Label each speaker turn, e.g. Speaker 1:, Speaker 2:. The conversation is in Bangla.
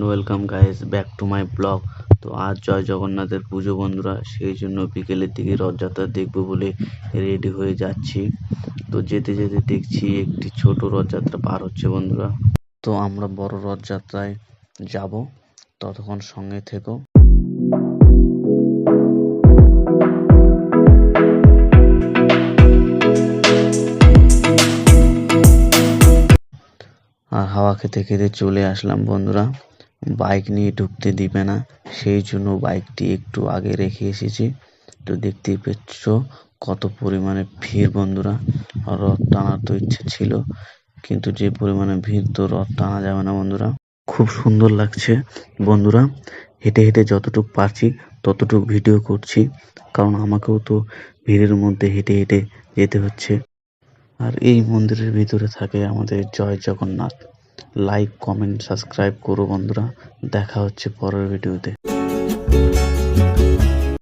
Speaker 1: Welcome guys back to my blog. তো আজ জয় জগন্নাথের পুজো বন্ধুরা, সেই জন্য বিকেলের দিকে রথযাত্রা দেখবো বলে রেডি হয়ে যাচ্ছি। তো যেতে যেতে দেখছি একটি ছোট রথযাত্রা পার হচ্ছে বন্ধুরা। তো আমরা বড় রথযাত্রায় যাব, ততক্ষণ সঙ্গে থেকো। আর হাওয়া খেতে খেতে চলে আসলাম বন্ধুরা। বাইক নিয়ে ঢুকতে দিবে না, সেই জন্য বাইকটি একটু আগে রেখে এসেছি। তো দেখতেই পাচ্ছ কত পরিমাণে ভিড় বন্ধুরা। রথ টানার তো ইচ্ছে ছিল, কিন্তু যে পরিমাণে ভিড়, তো রথ টানা যাবে না বন্ধুরা। খুব সুন্দর লাগছে বন্ধুরা, হেঁটে হেঁটে যতটুকু পারছি ততটুকু ভিডিও করছি, কারণ আমাকেও তো ভিড়ের মধ্যে হেঁটে হেঁটে যেতে হচ্ছে। আর এই মন্দিরের ভিতরে থাকে আমাদের জয় জগন্নাথ। লাইক, কমেন্ট, সাবস্ক্রাইব করো বন্ধুরা। দেখা হচ্ছে পরের ভিডিওতে।